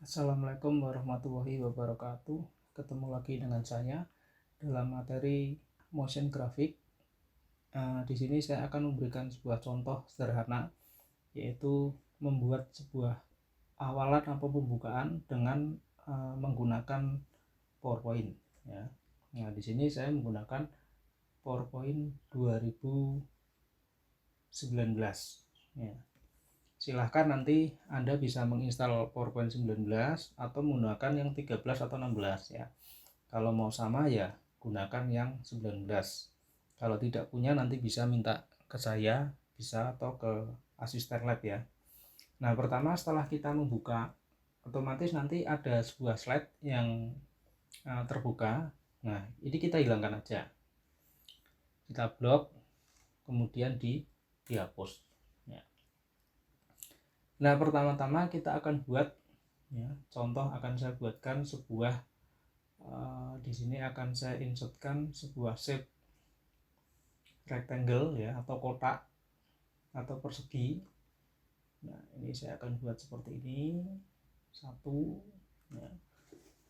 Assalamualaikum warahmatullahi wabarakatuh. Ketemu lagi dengan saya dalam materi motion graphic. Di sini saya akan memberikan sebuah contoh sederhana, yaitu membuat sebuah awalan atau pembukaan dengan menggunakan PowerPoint. Ya. Nah, di sini saya menggunakan PowerPoint 2019. Ya. Silahkan nanti Anda bisa menginstal PowerPoint 19 atau menggunakan yang 13 atau 16 ya. Kalau mau sama ya gunakan yang 19. Kalau tidak punya nanti bisa minta ke saya, bisa atau ke asisten lab ya. Nah, pertama setelah kita membuka, otomatis nanti ada sebuah slide yang terbuka. Nah, ini kita hilangkan aja. Kita blok, kemudian dihapus. Nah, pertama-tama kita akan buat ya, contoh akan saya buatkan sebuah di sini akan saya insertkan sebuah shape rectangle ya, atau kotak atau persegi. Nah, ini saya akan buat seperti ini satu ya.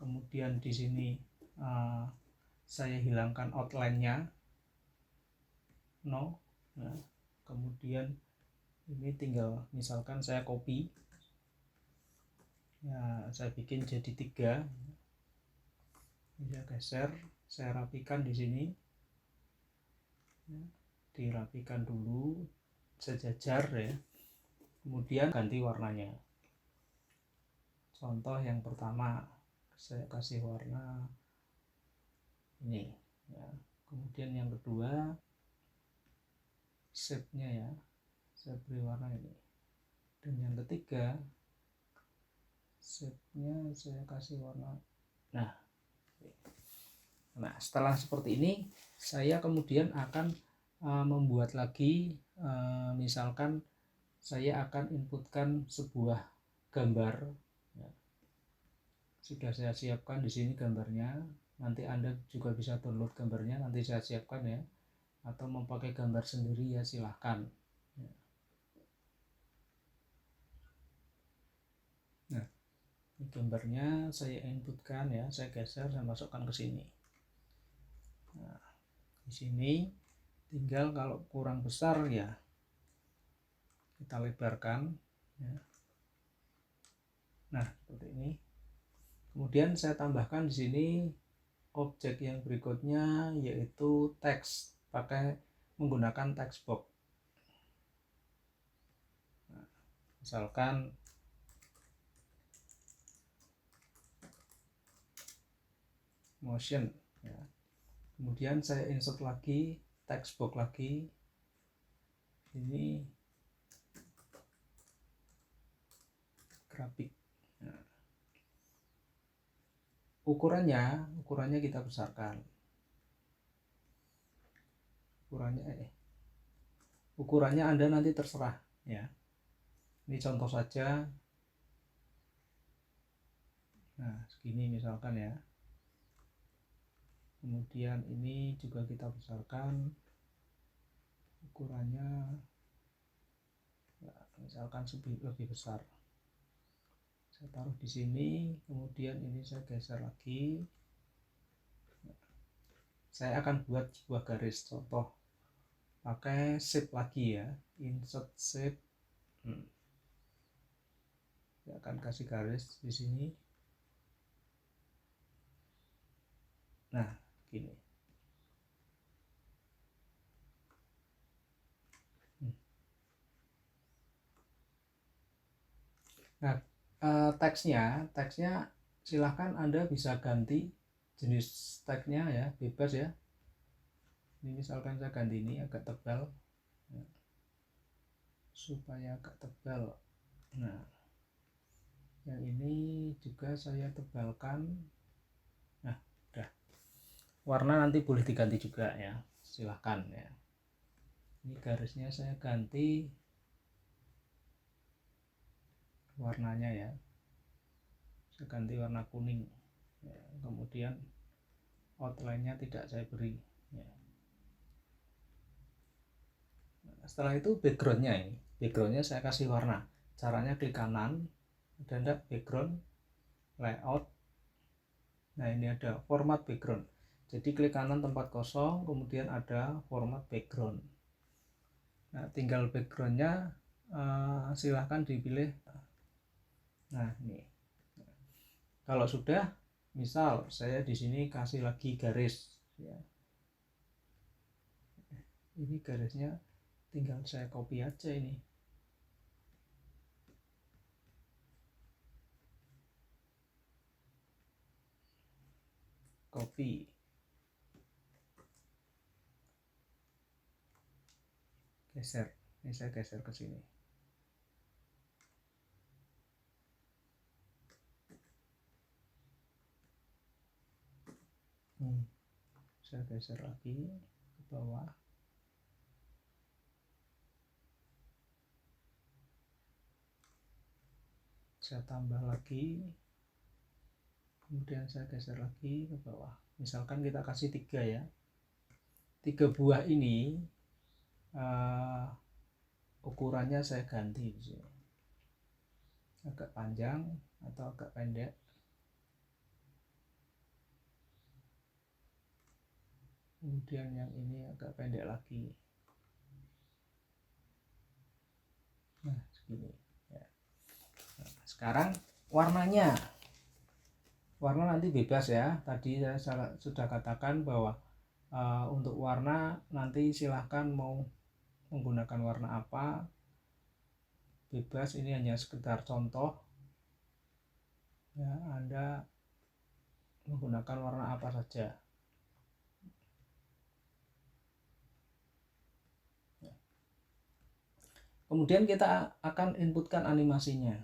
Kemudian di sini saya hilangkan outline-nya no ya. Kemudian ini tinggal misalkan saya copy ya, saya bikin jadi 3. Saya geser, saya rapikan di sini ya, dirapikan dulu sejajar ya, kemudian ganti warnanya. Contoh yang pertama saya kasih warna ini ya. Kemudian yang kedua shape-nya ya, saya beri warna ini. Dan yang ketiga shape-nya saya kasih warna. Nah, setelah seperti ini saya kemudian akan membuat lagi, misalkan saya akan inputkan sebuah gambar ya. Sudah saya siapkan di sini gambarnya. Nanti Anda juga bisa download gambarnya, nanti saya siapkan ya, atau memakai gambar sendiri ya silahkan ya. Nah, ini gambarnya saya inputkan ya, saya geser, saya masukkan ke sini. Nah, di sini tinggal kalau kurang besar ya kita lebarkan ya. Nah, seperti ini. Kemudian saya tambahkan di sini objek yang berikutnya, yaitu teks, pakai menggunakan text box. Nah, misalkan motion ya. Kemudian saya insert lagi text box lagi, ini grafik. Nah, ukurannya kita besarkan. Ukurannya Anda nanti terserah ya. Ini contoh saja. Nah, segini misalkan ya. Kemudian ini juga kita besarkan ukurannya ya, misalkan lebih besar. Saya taruh di sini, kemudian ini saya geser lagi. Saya akan buat sebuah garis contoh pakai shape lagi ya, insert shape. Saya akan kasih garis di sini. Nah, gini. Nah, teksnya silahkan Anda bisa ganti jenis teksnya ya, bebas ya. Ini misalkan saya ganti ini agak tebal ya, supaya agak tebal. Nah, yang ini juga saya tebalkan. Nah, udah. Warna nanti boleh diganti juga ya, silahkan ya. Ini garisnya saya ganti warnanya ya, saya ganti warna kuning ya. Kemudian outline-nya tidak saya beri ya. Setelah itu backgroundnya saya kasih warna. Caranya klik kanan, ada background, layout. Nah, ini ada format background. Jadi klik kanan tempat kosong, kemudian ada format background. Nah, tinggal backgroundnya silahkan dipilih. Nah, ini. Kalau sudah, misal saya di sini kasih lagi garis, ya. Ini garisnya tinggal saya copy aja ini. Copy. Geser. Ini saya geser ke sini. Saya geser lagi ke bawah. Saya tambah lagi, kemudian saya geser lagi ke bawah. Misalkan kita kasih 3 ya, 3 buah ini ukurannya saya ganti di sini, agak panjang atau agak pendek. Kemudian yang ini agak pendek lagi. Nah, segini ya. Nah, sekarang warnanya, warna nanti bebas ya. Tadi saya sudah katakan bahwa untuk warna nanti silahkan mau menggunakan warna apa, bebas. Ini hanya sekedar contoh ya, Anda menggunakan warna apa saja. Kemudian kita akan inputkan animasinya.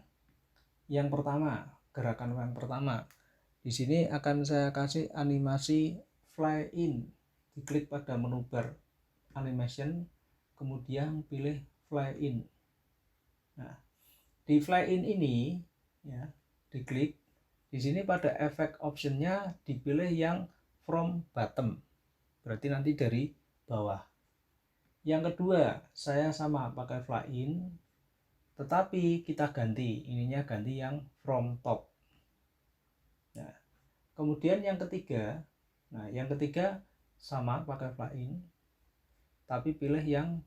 Yang pertama, gerakan yang pertama, di sini akan saya kasih animasi fly in. Diklik pada menu bar animation, kemudian pilih fly in. Nah, di fly in ini ya, diklik. Di sini pada efek optionnya dipilih yang from bottom, berarti nanti dari bawah. Yang kedua, saya sama pakai fly in, tetapi kita ganti, ininya ganti yang from top. Nah, kemudian yang ketiga, sama pakai fly in, tapi pilih yang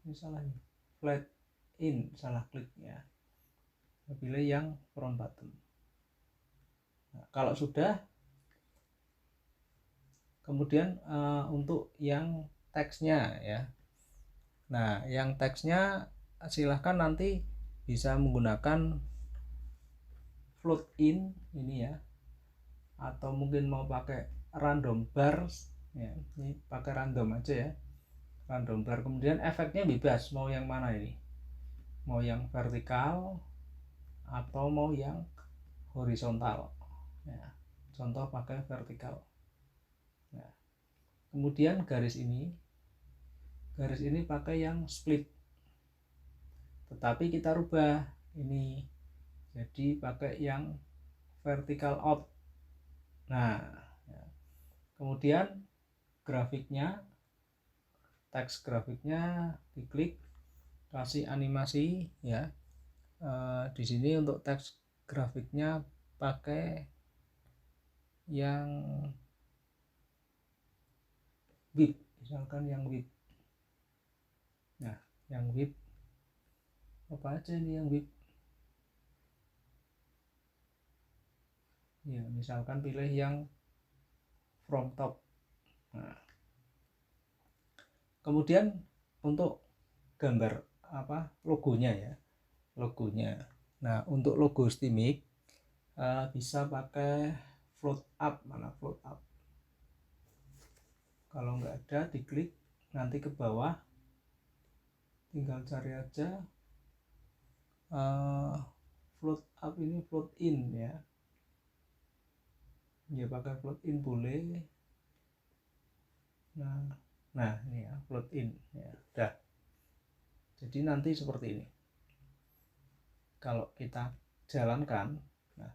ini salah nih, flat in, salah klik ya. Pilih yang from bottom. Nah, kalau sudah, kemudian untuk yang teksnya ya. Nah, yang teksnya silahkan nanti bisa menggunakan float in ini ya, atau mungkin mau pakai random bars ya. Ini pakai random aja ya, random bar. Kemudian efeknya bebas, mau yang mana ini, mau yang vertikal atau mau yang horizontal ya. Contoh pakai vertikal. Nah, kemudian garis ini pakai yang split, tetapi kita rubah ini jadi pakai yang vertical out. Nah ya. Kemudian grafiknya, teks grafiknya diklik, kasih animasi ya. Di sini untuk teks grafiknya pakai yang width, misalkan yang width. Nah, yang width apa aja ini yang width ya, misalkan pilih yang from top. Nah, kemudian untuk gambar apa, logonya ya, logonya. Nah, untuk logo Steamik bisa pakai float up. Mana float up? Kalau nggak ada, diklik nanti ke bawah, tinggal cari aja float up ini, float in ya. Ya pakai float in boleh. Nah ini ya, float in ya, udah. Jadi nanti seperti ini kalau kita jalankan. Nah,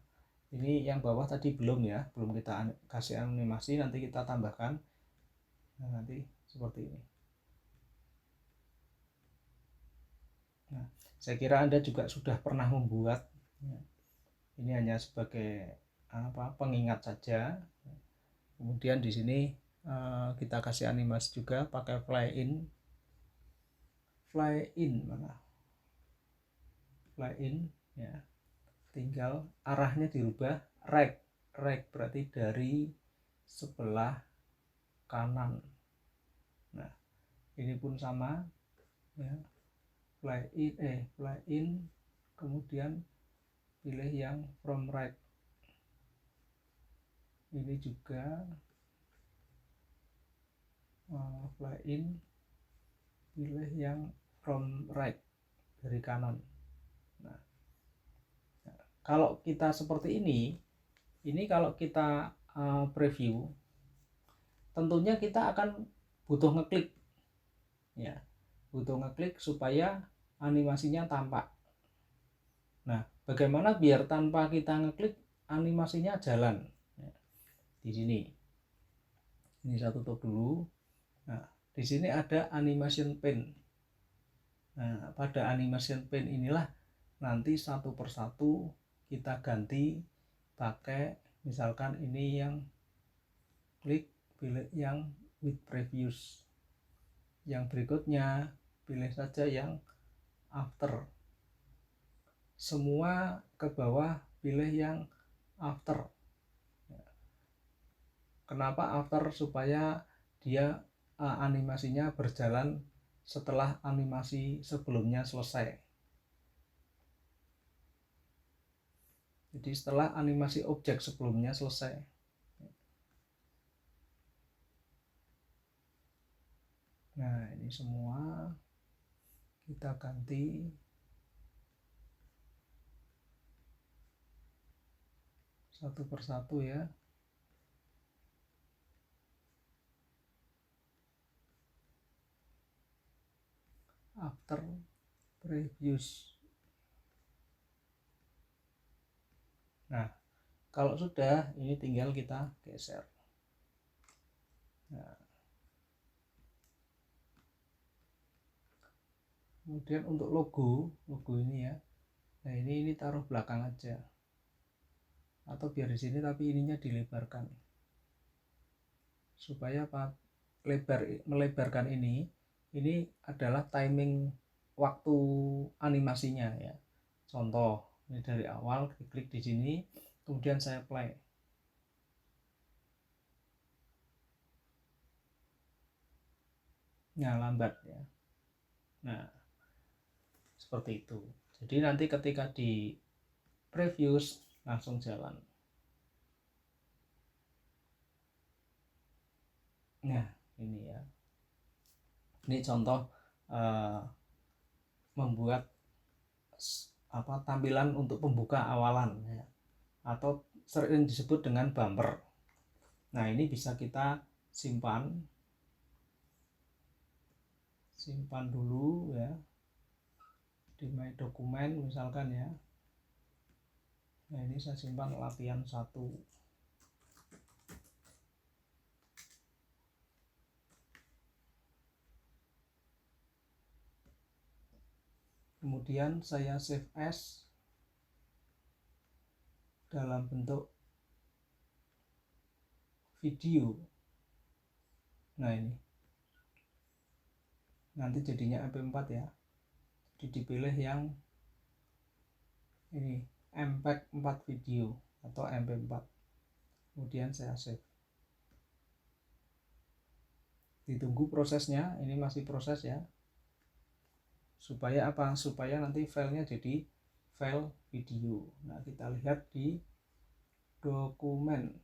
ini yang bawah tadi belum ya, belum kita kasih animasi, nanti kita tambahkan. Nah, nanti seperti ini. Nah, saya kira Anda juga sudah pernah membuat, ya. Ini hanya sebagai pengingat saja. Kemudian di sini kita kasih animasi juga pakai fly in mana? Fly in, ya. Tinggal arahnya dirubah right berarti dari sebelah kanan. Nah, ini pun sama, ya. Fly in, kemudian pilih yang from right. Ini juga fly in, pilih yang from right, dari kanan. Nah, kalau kita seperti ini kalau kita preview, tentunya kita akan butuh ngeklik, ya, supaya animasinya tampak. Nah, bagaimana biar tanpa kita ngeklik animasinya jalan? Ya, di sini. Ini saya tutup dulu. Nah, di sini ada animation pane. Nah, pada animation pane inilah nanti satu persatu kita ganti pakai, misalkan ini yang klik, pilih yang with previews. Yang berikutnya pilih saja yang after. Semua ke bawah pilih yang after. Kenapa after? Supaya dia animasinya berjalan setelah animasi sebelumnya selesai. Jadi setelah animasi objek sebelumnya selesai. Nah, ini semua kita ganti satu persatu, ya. After previews. Nah, kalau sudah, ini tinggal kita geser. Nah, kemudian untuk logo ini, ya. Nah, ini taruh belakang aja, atau biar di sini tapi ininya dilebarkan, supaya melebarkan ini adalah timing waktu animasinya, ya. Contoh, ini dari awal klik di sini, kemudian saya play. Nah, lambat, ya. Nah, seperti itu. Jadi nanti ketika di previews langsung jalan. Nah, ini, ya. Ini contoh membuat tampilan untuk pembuka awalan, ya, atau sering disebut dengan bumper. Nah, ini bisa kita simpan dulu, ya, di my dokumen misalkan, ya. Nah, ini saya simpan latihan 1. Kemudian saya save as dalam bentuk video. Nah, ini nanti jadinya MP4, ya. Jadi dipilih yang ini, MPEG 4 video atau MP4. Kemudian saya save. Ditunggu prosesnya, ini masih proses, ya. Supaya apa? Supaya nanti filenya jadi file video. Nah, kita lihat di dokumen.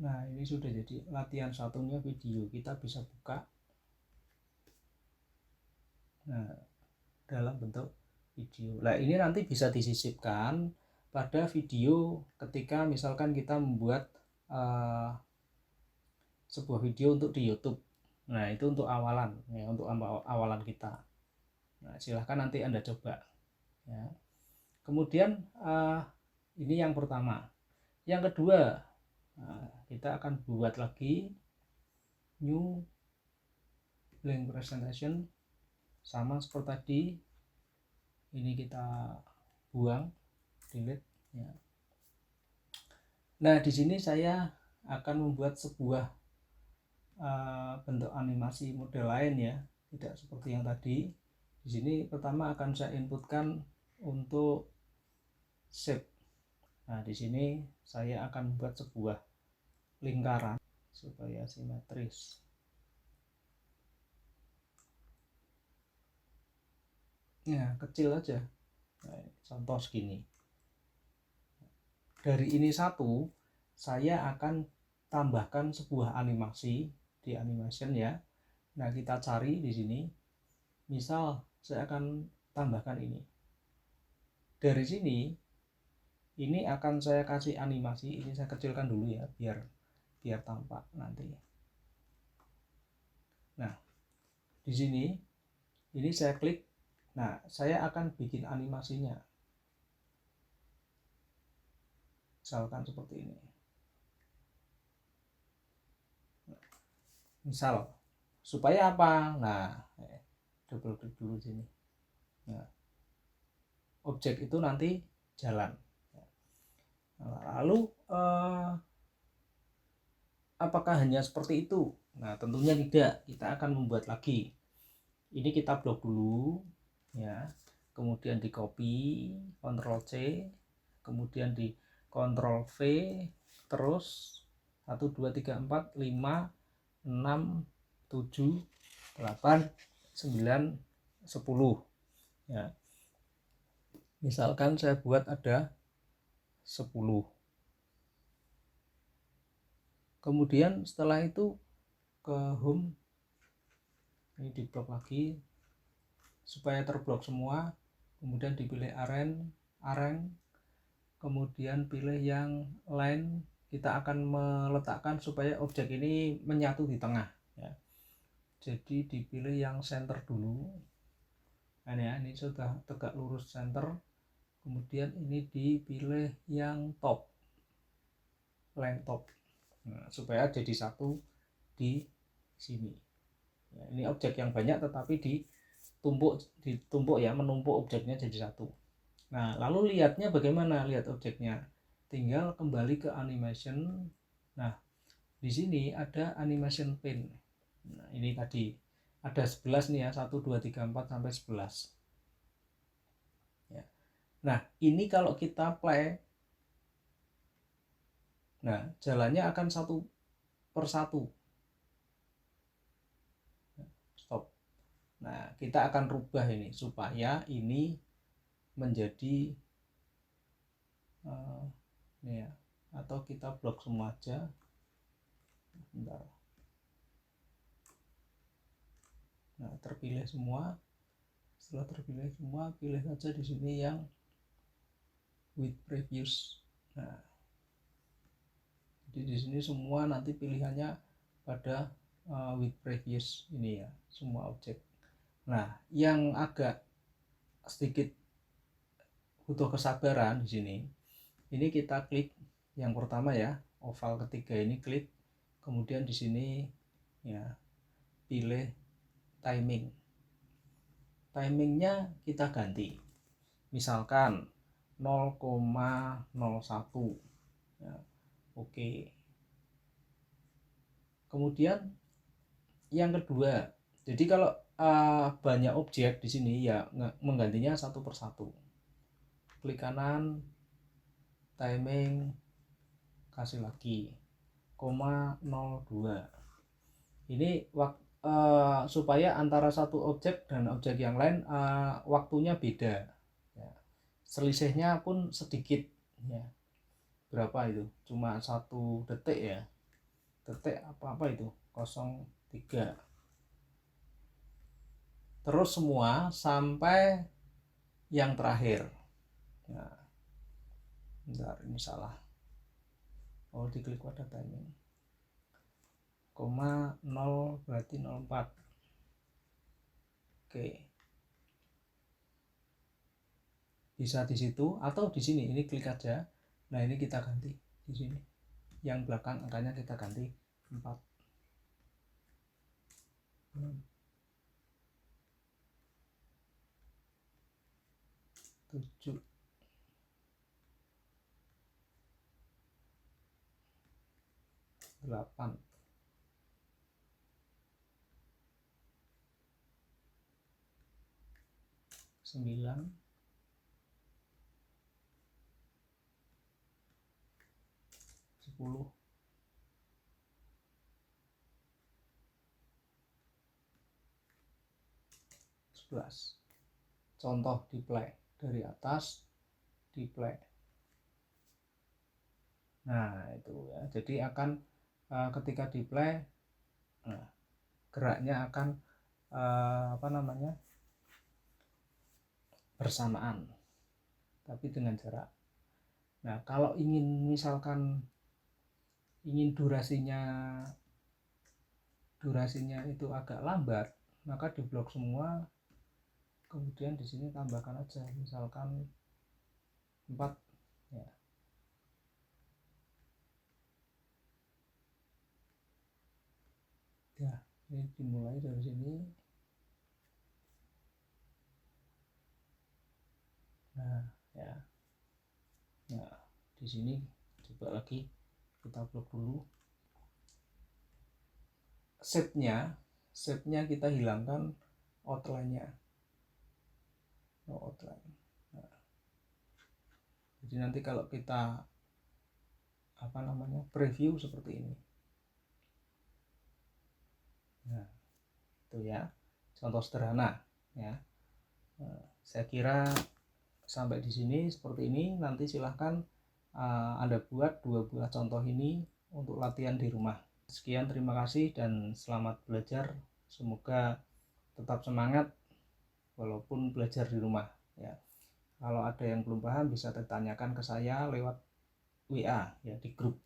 Nah, ini sudah jadi latihan satunya video. Kita bisa buka. Nah, dalam bentuk video. Nah, ini nanti bisa disisipkan pada video ketika misalkan kita membuat sebuah video untuk di YouTube. Nah, itu untuk awalan, ya, untuk awalan kita. Nah, silahkan nanti Anda coba, ya. Kemudian ini yang pertama. Yang kedua, kita akan buat lagi new blank presentation. sama seperti tadi, ini kita buang, delete ya. Nah, di sini saya akan membuat sebuah bentuk animasi model lain ya, tidak seperti yang tadi. Di sini pertama akan saya inputkan untuk shape. Nah, di sini saya akan membuat sebuah lingkaran supaya simetris. Ya, kecil aja. Nah, contoh segini. Dari ini satu, saya akan tambahkan sebuah animasi di animation ya. Nah, kita cari di sini. Misal saya akan tambahkan ini. Dari sini, ini akan saya kasih animasi. Ini saya kecilkan dulu ya, biar tampak nanti. Nah, di sini, ini saya klik. Nah, saya akan bikin animasinya. Misalkan seperti ini. Misal, supaya apa? Nah, double klik dulu sini. Nah, objek itu nanti jalan. Lalu apakah hanya seperti itu? Nah, tentunya tidak. Kita akan membuat lagi. Ini kita blok dulu ya. Kemudian di copy, Ctrl C, kemudian di Ctrl V, terus 1 2 3 4 5 6 7 8 9 10 ya. Misalkan saya buat ada 10. Kemudian setelah itu ke home, ini diblok lagi supaya terblok semua. Kemudian dipilih arrange, kemudian pilih yang line. Kita akan meletakkan supaya objek ini menyatu di tengah ya. Jadi dipilih yang center dulu. Nah, ya, ini sudah tegak lurus center. Kemudian ini dipilih yang top, line top. Nah, supaya jadi satu di sini ya. Ini objek yang banyak tetapi ditumpuk ya, menumpuk objeknya jadi satu. Nah, lalu lihatnya bagaimana? Lihat objeknya, tinggal kembali ke animation. Nah, di sini ada animation pin. Nah, ini tadi ada 11 nih ya, 1 2 3 4 sampai 11 ya. Nah, ini kalau kita play, nah jalannya akan satu per satu. Stop. Nah, kita akan rubah ini supaya ini menjadi ini ya, atau kita blok semua aja. Bentar. Nah, terpilih semua. Setelah terpilih semua, pilih saja di sini yang with previous. Nah, jadi di sini semua nanti pilihannya pada with previous ini ya, semua objek. Nah, yang agak sedikit butuh kesabaran di sini. Ini kita klik yang pertama ya, oval ketiga ini klik. Kemudian di sini ya, pilih timing. Timingnya kita ganti. Misalkan 0,01 ya, oke. Kemudian yang kedua, jadi kalau banyak objek di sini ya menggantinya satu persatu. Klik kanan, timing, kasih lagi 0,02. Ini supaya antara satu objek dan objek yang lain waktunya beda ya. Selisihnya pun sedikit ya. Berapa itu? Cuma 1 detik ya. Detik apa itu? 0,3. Terus semua sampai yang terakhir. Nah, bentar, ini salah. Oh, diklik pada timing. 0 berarti 04. Oke. Bisa di situ atau di sini. Ini klik aja. Nah, ini kita ganti di sini. Yang belakang angkanya kita ganti 4. 8, 9, 10, 11. Contoh di play dari atas di play. Nah itu ya, jadi akan ketika di play geraknya akan bersamaan tapi dengan jarak. Nah kalau misalkan ingin durasinya itu agak lambat, maka diblok semua, kemudian di sini tambahkan aja misalkan 4 ya. Ya, ini dimulai dari sini. Nah, ya. Nah, di sini coba lagi kita blok dulu. Shape-nya kita hilangkan outline-nya. Outline. Nah, jadi nanti kalau kita preview seperti ini. Nah, itu ya. Contoh sederhana ya. Nah, saya kira sampai di sini seperti ini. Nanti silahkan Anda buat 2 buah contoh ini untuk latihan di rumah. Sekian, terima kasih dan selamat belajar. Semoga tetap semangat walaupun belajar di rumah ya. Kalau ada yang belum paham bisa ditanyakan ke saya lewat WA ya di grup.